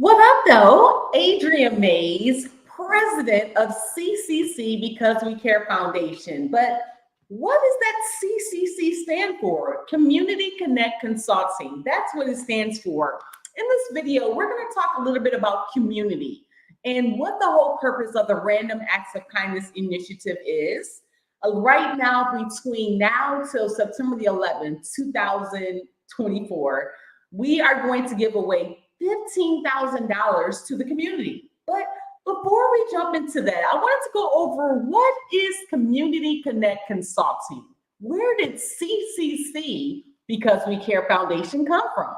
What up, though? Adrian Mays, president of CCC Because We Care Foundation. But what does that CCC stand for? Community Connect Consulting. That's what it stands for. In this video, we're going to talk a little bit about community and what the whole purpose of the Random Acts of Kindness initiative is. Right now, between now till September the 11th, 2024, we are going to give away $15,000 to the community. But before we jump into that, I wanted to go over what is Community Connect Consulting? Where did CCC, Because We Care Foundation, come from?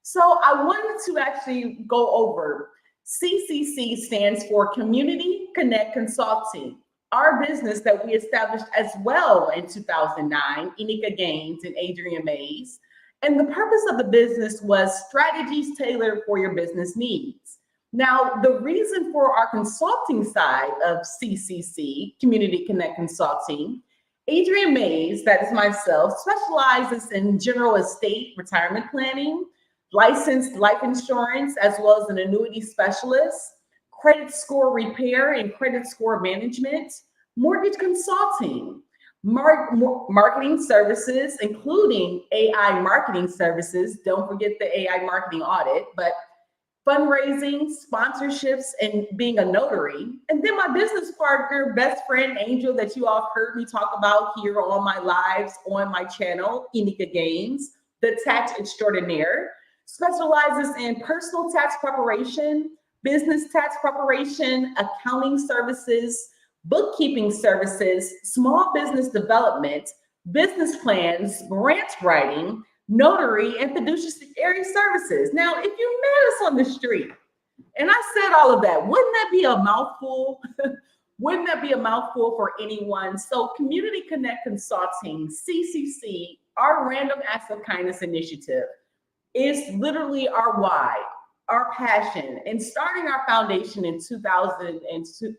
So I wanted to actually go over CCC stands for Community Connect Consulting. Our business that we established as well in 2009, Enika Gaines and Adrian Mays. And the purpose of the business was strategies tailored for your business needs. Now, the reason for our consulting side of CCC, Community Connect Consulting, Adrian Mays, that is myself, specializes in general estate retirement planning, licensed life insurance, as well as an annuity specialist, credit score repair and credit score management, mortgage consulting, marketing services, including AI marketing services. Don't forget the AI marketing audit, but fundraising, sponsorships, and being a notary. And then my business partner, best friend, Angel, that you all heard me talk about here on my lives on my channel, Enika Gaines, the tax extraordinaire, specializes in personal tax preparation, business tax preparation, accounting services, bookkeeping services, small business development, business plans, grant writing, notary, and fiduciary services. Now, if you met us on the street and I said all of that, wouldn't that be a mouthful? Wouldn't that be a mouthful for anyone? So Community Connect Consulting, CCC, our Random Acts of Kindness initiative, is literally our why, our passion. And starting our foundation in 2002,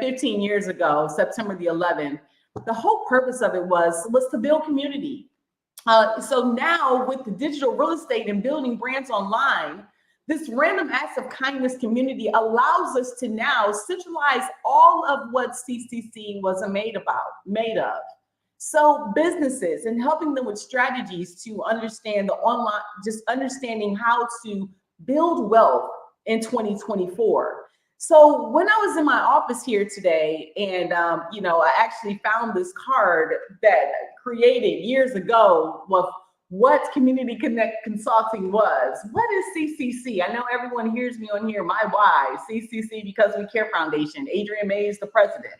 15 years ago, September the 11th, the whole purpose of it was to build community. So now with the digital real estate and building brands online, this Random Acts of Kindness community allows us to now centralize all of what CCC was made of. So businesses and helping them with strategies to understand the online, just understanding how to build wealth in 2024. So when I was in my office here today, and I actually found this card that created years ago with what Community Connect Consulting was. What is CCC? I know everyone hears me on here. My why, CCC Because We Care Foundation. Adrian Mays, the president.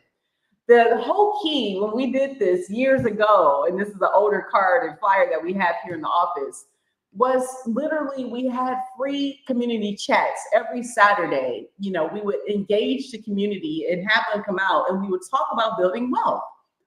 The whole key when we did this years ago, and this is the older card and flyer that we have here in the office, was literally we had free community chats every Saturday. We would engage the community and have them come out and we would talk about building wealth.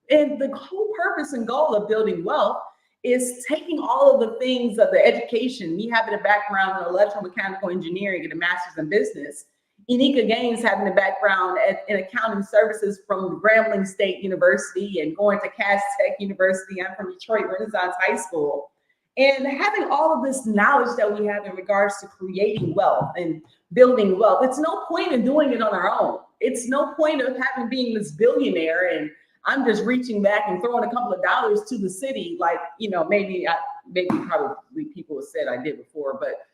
And the whole purpose and goal of building wealth is taking all of the things of the education. Me having a background in electromechanical engineering and a master's in business. Enika Gaines having a background in accounting services from Grambling State University and going to Cass Tech University. I'm from Detroit Renaissance High School. And having all of this knowledge that we have in regards to creating wealth and building wealth, it's no point in doing it on our own. It's no point of being this billionaire and I'm just reaching back and throwing a couple of dollars to the city, like, maybe probably people have said I did before, but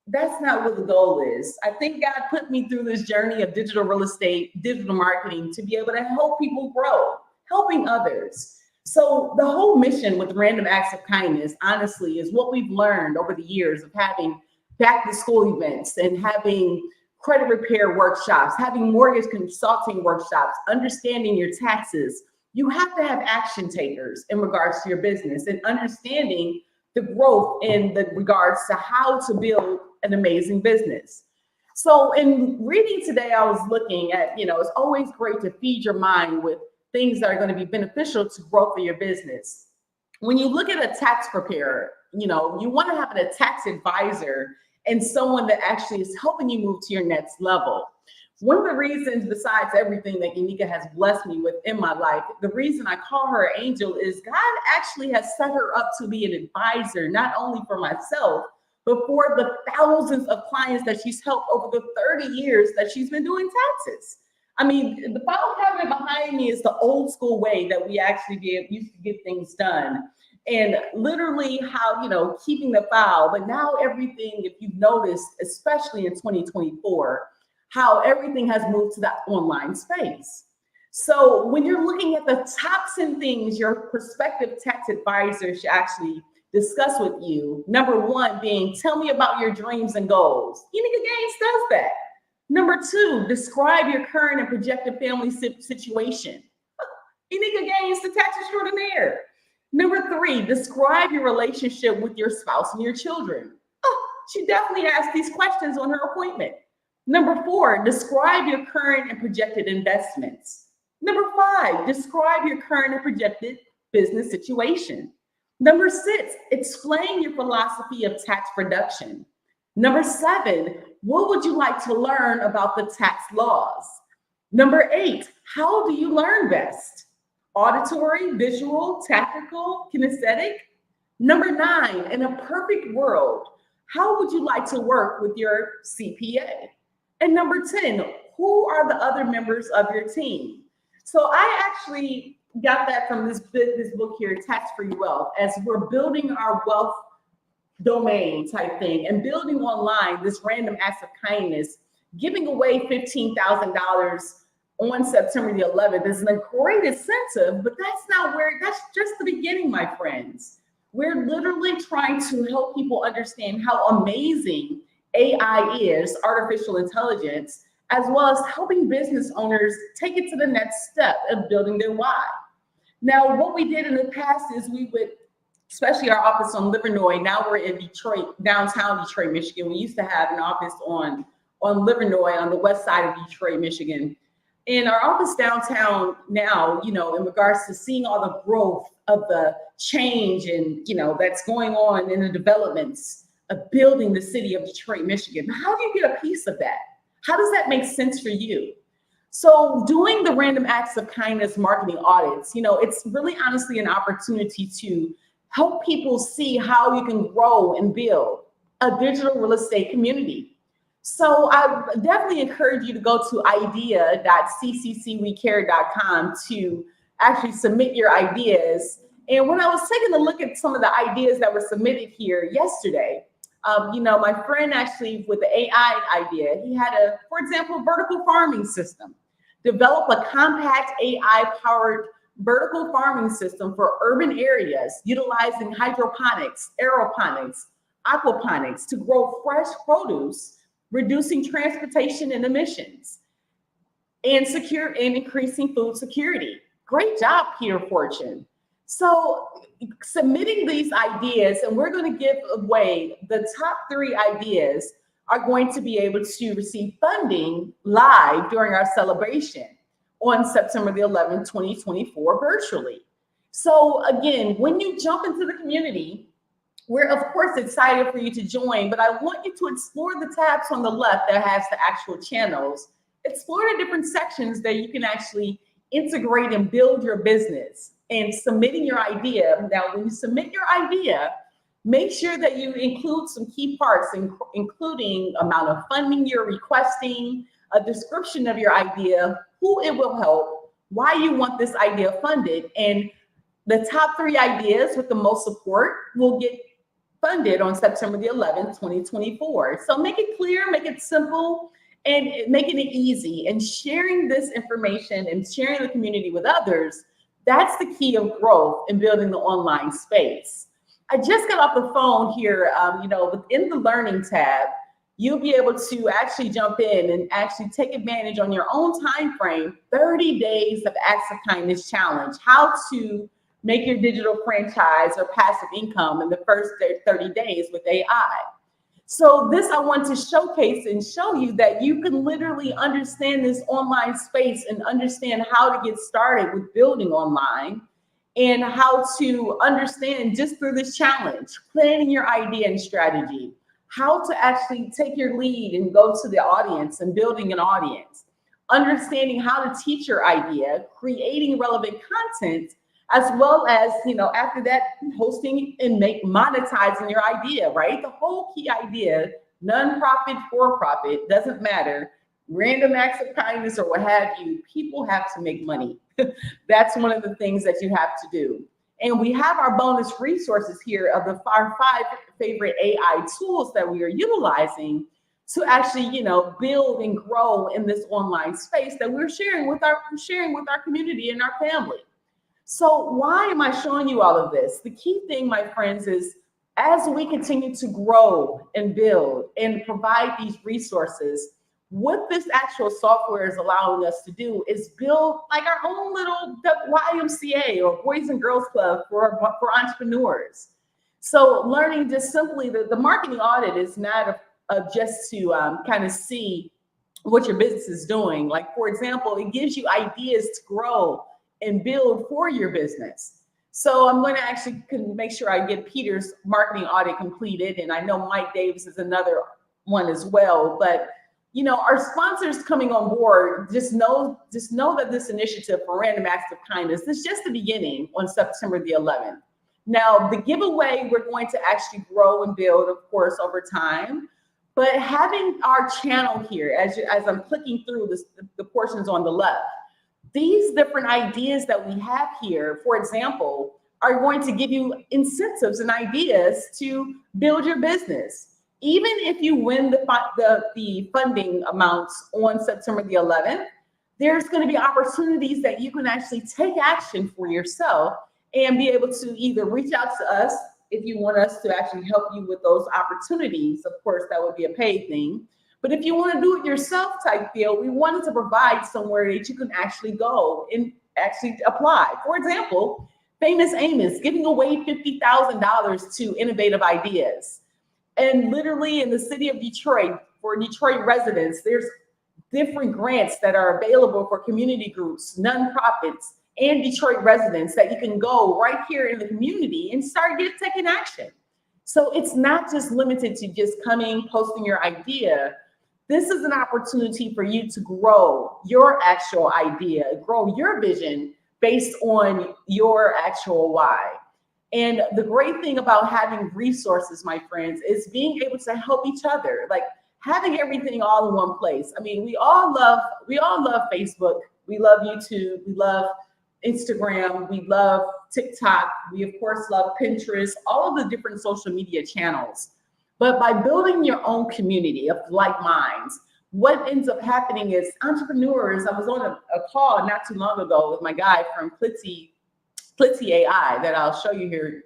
that's not what the goal is. I think God put me through this journey of digital real estate, digital marketing to be able to help people grow, helping others. So the whole mission with Random Acts of Kindness, honestly, is what we've learned over the years of having back to school events and having credit repair workshops, having mortgage consulting workshops, understanding your taxes. You have to have action takers in regards to your business and understanding the growth in the regards to how to build an amazing business. So in reading today, I was looking at, it's always great to feed your mind with things that are going to be beneficial to growth of your business. When you look at a tax preparer, you want to have a tax advisor and someone that actually is helping you move to your next level. One of the reasons, besides everything that Enika has blessed me with in my life, the reason I call her an angel is God actually has set her up to be an advisor, not only for myself, before the thousands of clients that she's helped over the 30 years that she's been doing taxes. I mean, the file cabinet behind me is the old school way that we actually used to get things done. And literally how, keeping the file, but now everything, if you've noticed, especially in 2024, how everything has moved to that online space. So when you're looking at the top 10 things your prospective tax advisor should actually discuss with you, number one being, tell me about your dreams and goals. Unica Gaines does that. Number two, describe your current and projected family situation. Unica Gaines, the tax extraordinaire. Number three, describe your relationship with your spouse and your children. Oh, she definitely asked these questions on her appointment. Number four, describe your current and projected investments. Number five, describe your current and projected business situation. Number six, explain your philosophy of tax production. Number seven, what would you like to learn about the tax laws? Number eight, how do you learn best? Auditory, visual, tactical, kinesthetic? Number nine, in a perfect world, how would you like to work with your CPA? And number 10, who are the other members of your team? So I actually got that from this book here, Tax Free Wealth, as we're building our wealth domain type thing and building online this random acts of kindness, giving away $15,000 on September the 11th is a great incentive, but that's just the beginning, my friends. We're literally trying to help people understand how amazing AI is, artificial intelligence, as well as helping business owners take it to the next step of building their why. Now, what we did in the past is we would, especially our office on Livernois, now we're in Detroit, downtown Detroit, Michigan. We used to have an office on Livernois on the west side of Detroit, Michigan. And our office downtown now, in regards to seeing all the growth of the change and, that's going on in the developments of building the city of Detroit, Michigan. How do you get a piece of that? How does that make sense for you? So doing the random acts of kindness marketing audits, it's really honestly an opportunity to help people see how you can grow and build a digital real estate community. So I definitely encourage you to go to idea.cccwecare.com to actually submit your ideas. And when I was taking a look at some of the ideas that were submitted here yesterday, my friend actually with the AI idea, he had for example, vertical farming system. Develop a compact AI-powered vertical farming system for urban areas utilizing hydroponics, aeroponics, aquaponics to grow fresh produce, reducing transportation and emissions, and increasing food security. Great job, Peter Fortune. So submitting these ideas, and we're going to give away the top 3 ideas are going to be able to receive funding live during our celebration on September the 11th, 2024, virtually. So again, when you jump into the community, we're of course excited for you to join, but I want you to explore the tabs on the left that has the actual channels. Explore the different sections that you can actually integrate and build your business and submitting your idea. Now, when you submit your idea, make sure that you include some key parts, including amount of funding you're requesting, a description of your idea, who it will help, why you want this idea funded, and the top 3 ideas with the most support will get funded on September the 11th, 2024. So make it clear, make it simple, and making it easy, and sharing this information and sharing the community with others. That's the key of growth in building the online space. I just got off the phone here, within the learning tab, you'll be able to actually jump in and actually take advantage on your own time frame, 30 days of Acts of Kindness Challenge, how to make your digital franchise or passive income in the first 30 days with AI. So this I want to showcase and show you that you can literally understand this online space and understand how to get started with building online, and how to understand just through this challenge, planning your idea and strategy, how to actually take your lead and go to the audience and building an audience, understanding how to teach your idea, creating relevant content, as well as, after that, hosting and monetizing your idea, right? The whole key idea, nonprofit, for profit, doesn't matter. Random acts of kindness or what have you, people have to make money. That's one of the things that you have to do. And we have our bonus resources here of our 5 favorite AI tools that we are utilizing to actually, build and grow in this online space that we're sharing with our community and our family. So why am I showing you all of this? The key thing, my friends, is as we continue to grow and build and provide these resources, what this actual software is allowing us to do is build like our own little YMCA or Boys and Girls Club for entrepreneurs. So learning just simply the marketing audit is not just to kind of see what your business is doing. Like, for example, it gives you ideas to grow and build for your business. So I'm going to actually make sure I get Peter's marketing audit completed. And I know Mike Davis is another one as well. But, our sponsors coming on board, just know that this initiative for Random Acts of Kindness is just the beginning on September the 11th. Now, the giveaway, we're going to actually grow and build, of course, over time. But having our channel here, as I'm clicking through the portions on the left, these different ideas that we have here, for example, are going to give you incentives and ideas to build your business. Even if you win the funding amounts on September the 11th, there's going to be opportunities that you can actually take action for yourself and be able to either reach out to us if you want us to actually help you with those opportunities. Of course, that would be a paid thing. But if you want to do it yourself type deal, we wanted to provide somewhere that you can actually go and actually apply. For example, Famous Amos giving away $50,000 to innovative ideas. And literally in the city of Detroit, for Detroit residents, there's different grants that are available for community groups, nonprofits, and Detroit residents that you can go right here in the community and start taking action. So it's not just limited to just coming, posting your idea. This is an opportunity for you to grow your actual idea, grow your vision based on your actual why. And the great thing about having resources, my friends, is being able to help each other, like having everything all in one place. I mean, we all love Facebook, we love YouTube, we love Instagram, we love TikTok, we of course love Pinterest, all of the different social media channels. But by building your own community of like minds, what ends up happening is entrepreneurs, I was on a call not too long ago with my guy from Klitzy AI that I'll show you here.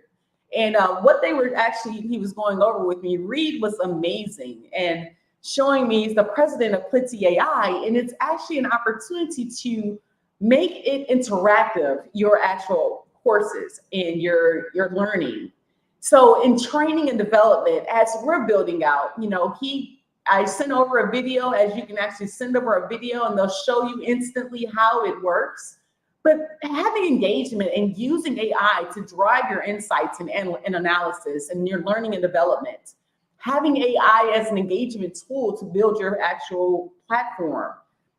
And what they were actually, he was going over with me, Reed was amazing and showing me he's the president of Klitzy AI. And it's actually an opportunity to make it interactive, your actual courses and your learning. So in training and development, as we're building out, I sent over a video, as you can actually send over a video and they'll show you instantly how it works. But having engagement and using AI to drive your insights and analysis and your learning and development, having AI as an engagement tool to build your actual platform,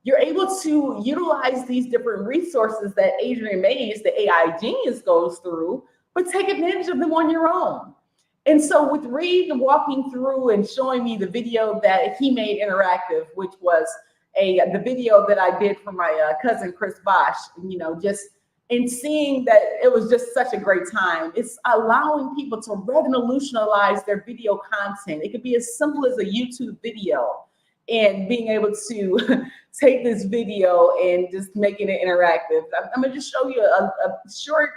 you're able to utilize these different resources that Adrian Mays, the AI genius, goes through, but take advantage of them on your own. And so with Reed walking through and showing me the video that he made interactive, which was the video that I did for my cousin, Chris Bosch, just in seeing that it was just such a great time. It's allowing people to revolutionize their video content. It could be as simple as a YouTube video and being able to take this video and just making it interactive. I'm gonna just show you a short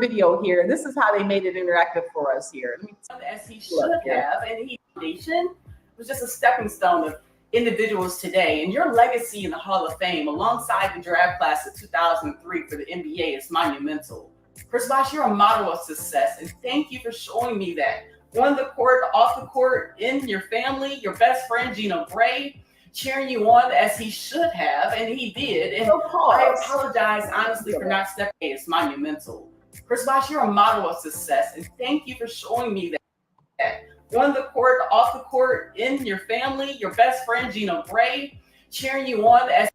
video here. This is how they made it interactive for us here. As he should have, and he foundation was just a stepping stone of individuals today. And your legacy in the Hall of Fame, alongside the draft class of 2003 for the NBA, is monumental. Chris Bosh, you're a model of success, and thank you for showing me that. On the court, off the court, in your family, your best friend, Gina Bray, cheering you on as he should have, and he did. And I apologize, honestly, for not stepping in. It's monumental. Chris Bosh, you're a model of success, and thank you for showing me that. On the court, off the court, in your family, your best friend, Gina Bray, cheering you on as.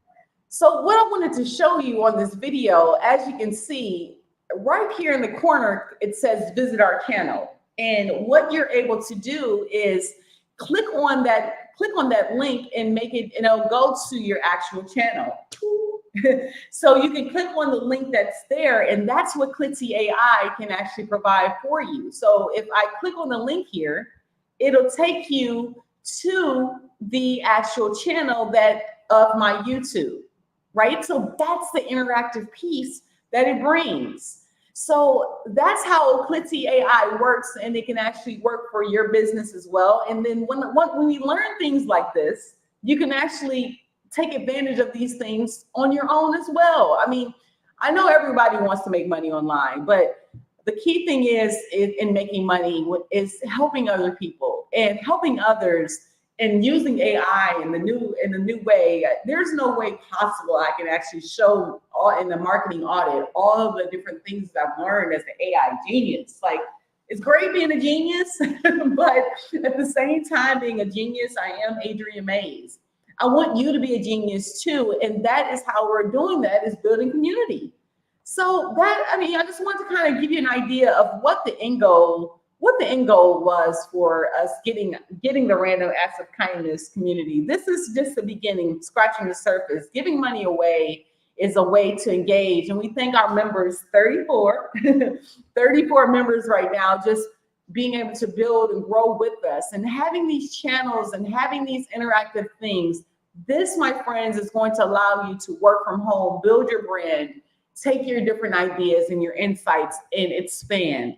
So what I wanted to show you on this video, as you can see, right here in the corner, it says visit our channel. And what you're able to do is click on that link and make it, go to your actual channel. So you can click on the link that's there, and that's what Clitzy AI can actually provide for you. So if I click on the link here, it'll take you to the actual channel of my YouTube, right? So that's the interactive piece that it brings. So that's how Clitzy AI works, and it can actually work for your business as well. And then when we learn things like this, you can actually take advantage of these things on your own as well. I mean, I know everybody wants to make money online, but the key thing is in making money is helping other people and helping others and using AI in the new way. There's no way possible I can actually show all in the marketing audit all of the different things that I've learned as an AI genius. Like, it's great being a genius, but at the same time being a genius, I am Adrienne Mays. I want you to be a genius too, and that is how we're doing that, is building community. So I just want to kind of give you an idea of what the end goal was for us getting the Random Acts of Kindness community. This is just the beginning, scratching the surface. Giving money away is a way to engage, and we thank our members, 34 members right now, just being able to build and grow with us and having these channels and having these interactive things. This, my friends, is going to allow you to work from home, build your brand, take your different ideas and your insights and expand.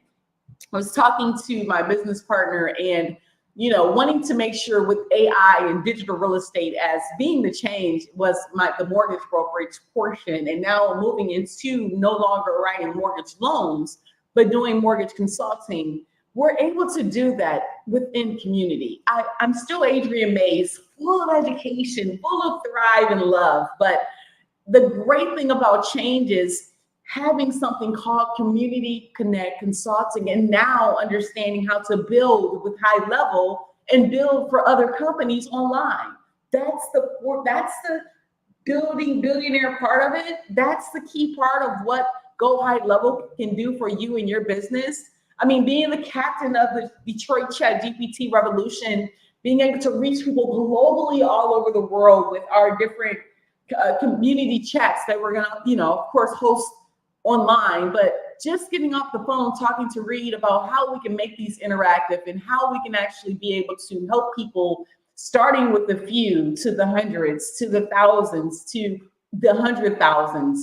I was talking to my business partner and, wanting to make sure with AI and digital real estate as being the change was the mortgage brokerage portion. And now moving into no longer writing mortgage loans, but doing mortgage consulting. We're able to do that within community. I'm still Adrienne Mays, full of education, full of thrive and love. But the great thing about change is having something called Community Connect Consulting, and now understanding how to build with high level and build for other companies online. That's the building billionaire part of it. That's the key part of what Go High Level can do for you and your business. I mean, being the captain of the Detroit ChatGPT revolution, being able to reach people globally all over the world with our different community chats that we're gonna, of course, host online, but just getting off the phone, talking to Reed about how we can make these interactive and how we can actually be able to help people, starting with the few to the hundreds, to the thousands, to the 100,000s.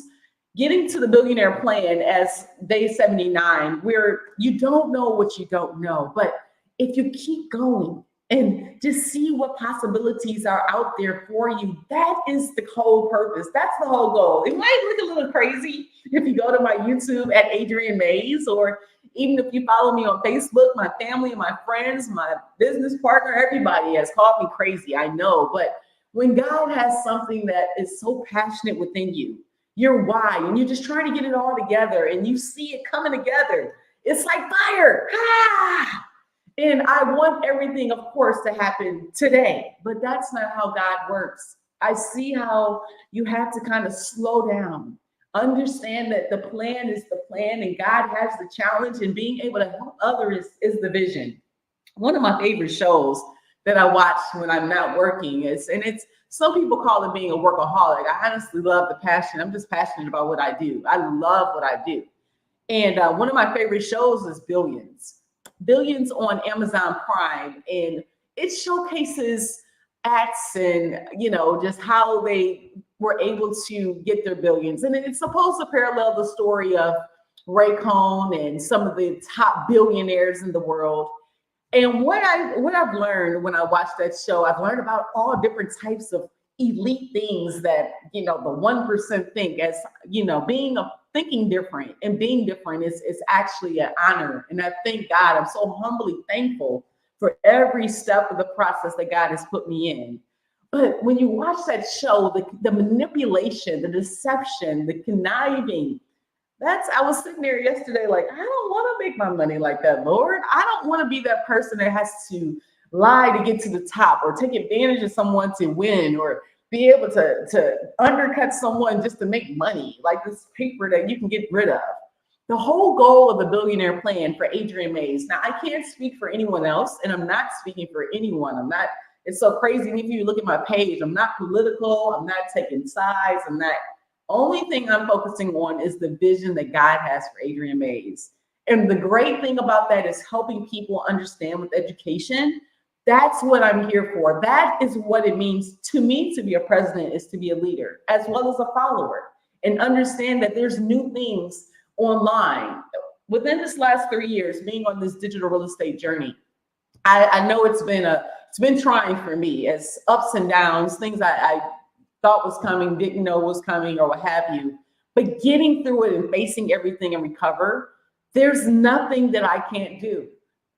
Getting to the billionaire plan as day 79, where you don't know what you don't know, but if you keep going and just see what possibilities are out there for you, that is the whole purpose. That's the whole goal. It might look a little crazy if you go to my YouTube at Adrienne Mays, or even if you follow me on Facebook. My family and my friends, my business partner, everybody has called me crazy, I know. But when God has something that is so passionate within you, your why, and you're just trying to get it all together and you see it coming together, it's like fire. Ah! And I want everything, of course, to happen today, but that's not how God works. I see how you have to kind of slow down, understand that the plan is the plan and God has the challenge, and being able to help others is the vision. One of my favorite shows that I watch when I'm not working it's some people call it being a workaholic. I honestly love the passion. I'm just passionate about what I do. I love what I do. And one of my favorite shows is Billions on Amazon Prime. And it showcases acts and, just how they were able to get their billions. And it's supposed to parallel the story of Ray Cohn and some of the top billionaires in the world. And what I've learned when I watch that show, I've learned about all different types of elite things that, the 1% think, as, thinking different and being different is actually an honor. And I thank God, I'm so humbly thankful for every step of the process that God has put me in. But when you watch that show, the manipulation, the deception, the conniving, I was sitting there yesterday like, I don't want to make my money like that, Lord. I don't want to be that person that has to lie to get to the top, or take advantage of someone to win, or be able to undercut someone just to make money, like this paper that you can get rid of. the whole goal of the billionaire plan for Adrian Mays. Now, I can't speak for anyone else, and I'm not speaking for anyone. I'm not, it's so crazy. If you look at my page, I'm not political. I'm not taking sides. I'm not, only thing I'm focusing on is the vision that God has for Adrian Mays. And the great thing about that is helping people understand with education. That's what I'm here for. That is what it means to me to be a president, is to be a leader as well as a follower, and understand that there's new things online. Within this last 3 years, being on this digital real estate journey, I know it's been trying for me, as ups and downs, things I thought was coming, didn't know was coming, or what have you. But getting through it and facing everything and recover, there's nothing that I can't do.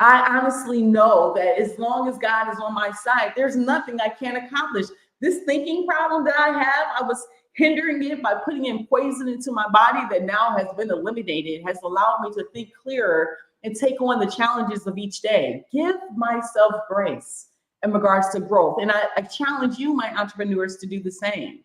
I honestly know that as long as God is on my side, there's nothing I can't accomplish. This thinking problem that I have, I was hindering it by putting in poison into my body that now has been eliminated, has allowed me to think clearer and take on the challenges of each day. Give myself grace in regards to growth. And I challenge you, my entrepreneurs, to do the same.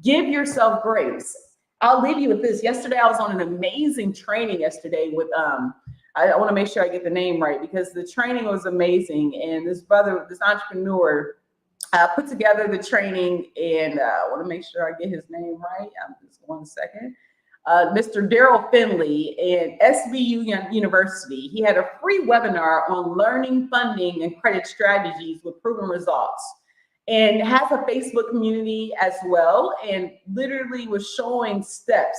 Give yourself grace. I'll leave you with this. Yesterday, I was on an amazing training yesterday with, I want to make sure I get the name right, because the training was amazing. And this entrepreneur, put together the training, and I want to make sure I get his name right. Just 1 second. Mr. Daryl Finley and SVU University. He had a free webinar on learning funding and credit strategies with proven results, and has a Facebook community as well, and literally was showing steps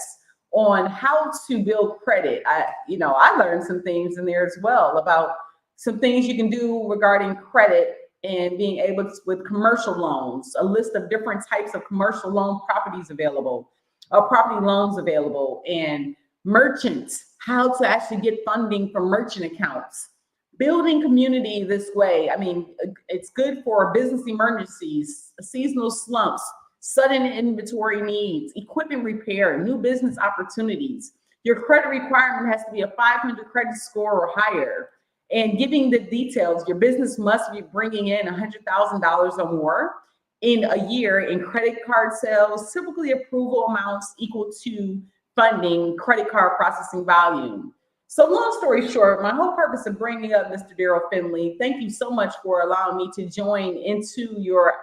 on how to build credit. I learned some things in there as well about some things you can do regarding credit and being able to, with commercial loans, a list of different types of commercial loan properties available, property loans available, and merchants, how to actually get funding from merchant accounts. Building community this way, I mean, it's good for business emergencies, seasonal slumps, sudden inventory needs, equipment repair, new business opportunities. Your credit requirement has to be a 500 credit score or higher. And giving the details, your business must be bringing in $100,000 or more in a year in credit card sales, typically approval amounts equal to funding credit card processing volume. So long story short, my whole purpose of bringing up Mr. Daryl Finley, thank you so much for allowing me to join into your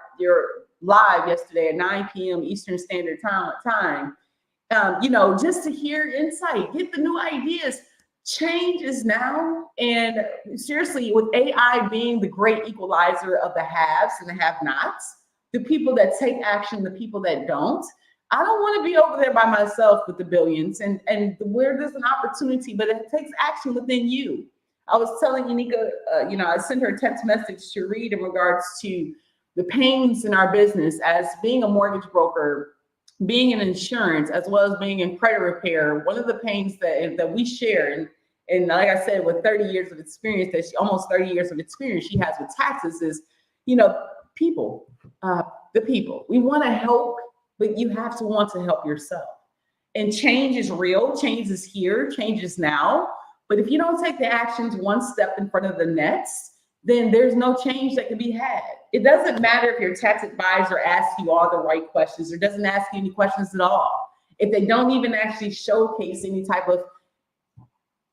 live yesterday at 9 p.m. Eastern Standard Time. Just to hear insight, get the new ideas. Change is now, and seriously, with AI being the great equalizer of the haves and the have-nots, the people that take action, the people that don't. I don't want to be over there by myself with the billions, and where there's an opportunity, but it takes action within you. I was telling Unika, I sent her a text message to read in regards to the pains in our business as being a mortgage broker, being in insurance, as well as being in credit repair. One of the pains that we share, and like I said, with 30 years of experience, almost 30 years of experience she has with taxes, is, people, the people. We want to help, but you have to want to help yourself. And change is real. Change is here. Change is now. But if you don't take the actions one step in front of the next, then there's no change that can be had. It doesn't matter if your tax advisor asks you all the right questions or doesn't ask you any questions at all. If they don't even actually showcase any type of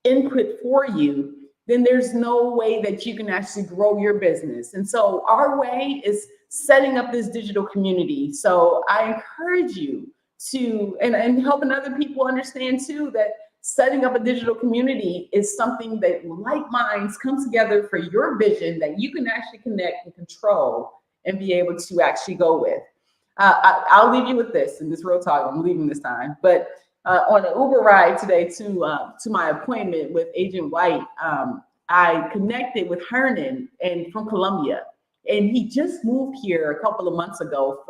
input for you, then there's no way that you can actually grow your business. And so our way is setting up this digital community. So I encourage you to, and helping other people understand too, that setting up a digital community is something that like minds come together for your vision that you can actually connect and control and be able to actually go with. I'll leave you with this, and this real talk, I'm leaving this time, but on an Uber ride today to my appointment with Agent White, I connected with Hernan from Colombia, and he just moved here a couple of months ago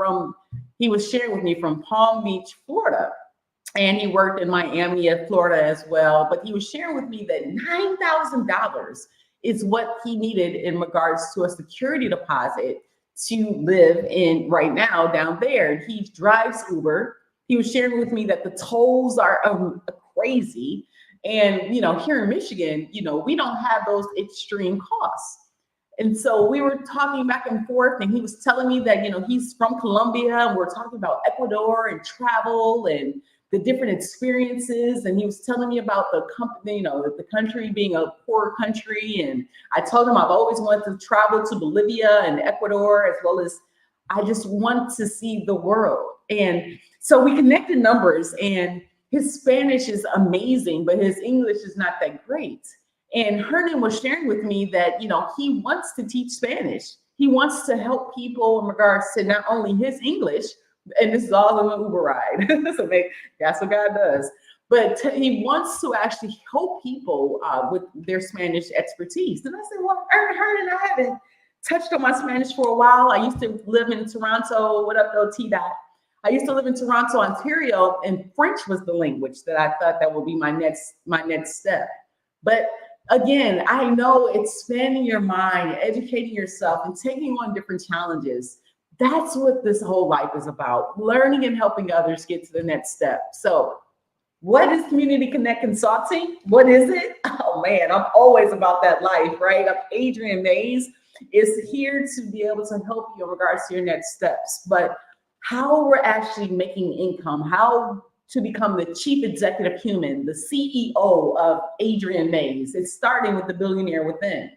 he was sharing with me from Palm Beach, Florida, and he worked in Miami, Florida as well. But he was sharing with me that $9,000 is what he needed in regards to a security deposit to live in right now down there. He drives Uber. He was sharing with me that the tolls are crazy. And, here in Michigan, we don't have those extreme costs. And so we were talking back and forth, and he was telling me that, he's from Colombia, and we're talking about Ecuador and travel and the different experiences. And he was telling me about the company, the country being a poor country. And I told him I've always wanted to travel to Bolivia and Ecuador, as well as I just want to see the world. And so we connected numbers, and his Spanish is amazing, but his English is not that great. And Hernan was sharing with me that, he wants to teach Spanish. He wants to help people in regards to not only his English, and this is all in an Uber ride. So that's what God does. But he wants to actually help people with their Spanish expertise. And I said, well, Hernan, I haven't touched on my Spanish for a while. I used to live in Toronto. What up, though, T-Dot? I used to live in Toronto, Ontario, and French was the language that I thought that would be my next step. But again, I know expanding your mind, educating yourself, and taking on different challenges. That's what this whole life is about, learning and helping others get to the next step. So what is Community Connect Consulting? What is it? Oh man, I'm always about that life, right? I'm Adrienne Mays, is here to be able to help you in regards to your next steps. But how we're actually making income, how to become the chief executive human, the CEO of Adrienne Mays. It's starting with the billionaire within.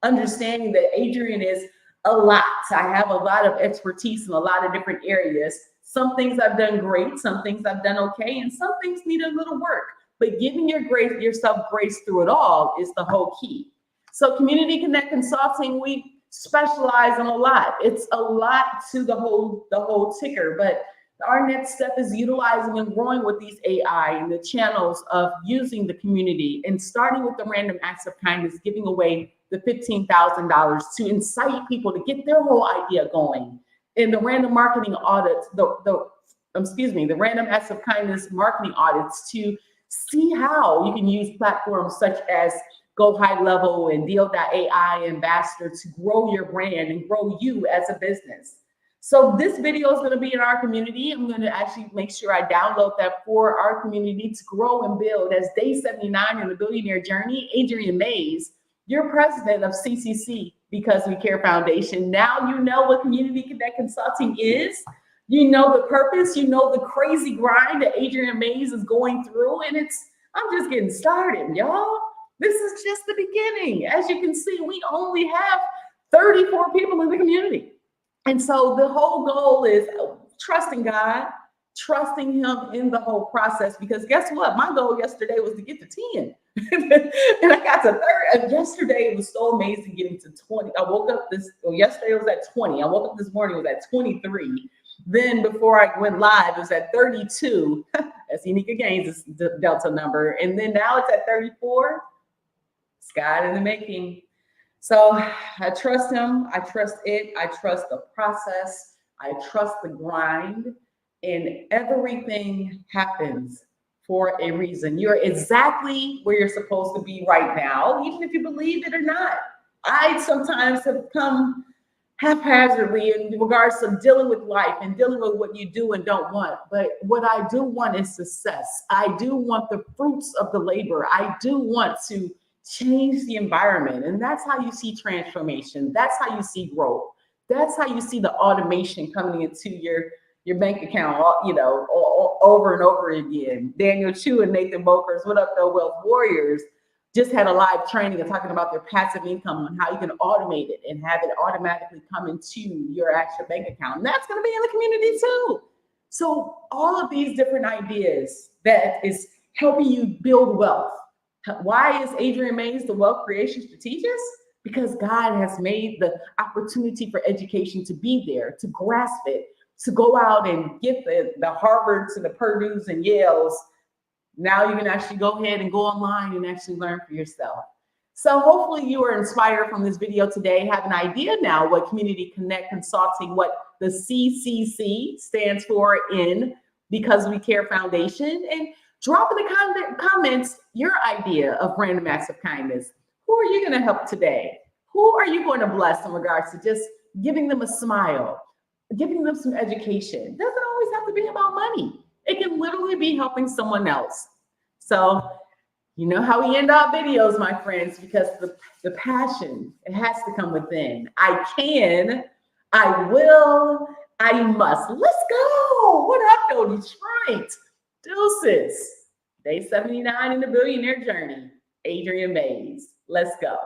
Understanding that Adrienne is a lot. I have a lot of expertise in a lot of different areas. Some things I've done great, some things I've done okay, and some things need a little work. But giving yourself grace through it all is the whole key. So Community Connect Consulting, we specialize in a lot. It's a lot to the whole ticker, but our next step is utilizing and growing with these AI and the channels of using the community, and starting with the random acts of kindness, giving away the $15,000 to incite people to get their whole idea going. In the random marketing audits, the random acts of kindness marketing audits, to see how you can use platforms such as Go High Level and Deal.ai Ambassador to grow your brand and grow you as a business. So this video is going to be in our community. I'm going to actually make sure I download that for our community to grow and build. As day 79 in the billionaire journey, Adrienne Mays, your president of CCC, Because We Care Foundation. Now you know what Community Connect Consulting is. You know the purpose. You know the crazy grind that Adrienne Mays is going through. And I'm just getting started, y'all. This is just the beginning. As you can see, we only have 34 people in the community. And so the whole goal is trusting God, trusting him in the whole process, because guess what? My goal yesterday was to get to 10. And I got to 30. And yesterday it was so amazing getting to 20. Yesterday it was at 20. I woke up this morning, it was at 23. Then before I went live, it was at 32. That's Unica Gaines' Delta number. And then now it's at 34. It's God in the making. So I trust him. I trust it. I trust the process. I trust the grind. And everything happens for a reason. You're exactly where you're supposed to be right now, even if you believe it or not. I sometimes have come haphazardly in regards to dealing with life and dealing with what you do and don't want. But what I do want is success. I do want the fruits of the labor. I do want to change the environment. And that's how you see transformation. That's how you see growth. That's how you see the automation coming into your bank account, over and over again. Daniel Chu and Nathan Bokers, what up, though, Wealth Warriors, just had a live training and talking about their passive income and how you can automate it and have it automatically come into your actual bank account. And that's going to be in the community too. So all of these different ideas that is helping you build wealth. Why is Adrienne Mays the wealth creation strategist? Because God has made the opportunity for education to be there, to grasp it, to go out and get the Harvards and the Purdues and Yales. Now you can actually go ahead and go online and actually learn for yourself. So hopefully you are inspired from this video today, have an idea now what Community Connect Consulting, what the CCC stands for in Because We Care Foundation, and drop in the comments your idea of random acts of kindness. Who are you going to help today? Who are you going to bless in regards to just giving them a smile, giving them some education? It doesn't always have to be about money. It can literally be helping someone else. So you know how we end our videos, my friends, because the passion, it has to come within. I can, I will, I must. Let's go. What up, though, Detroit? Deuces. Day 79 in the billionaire journey. Adrian Mays. Let's go.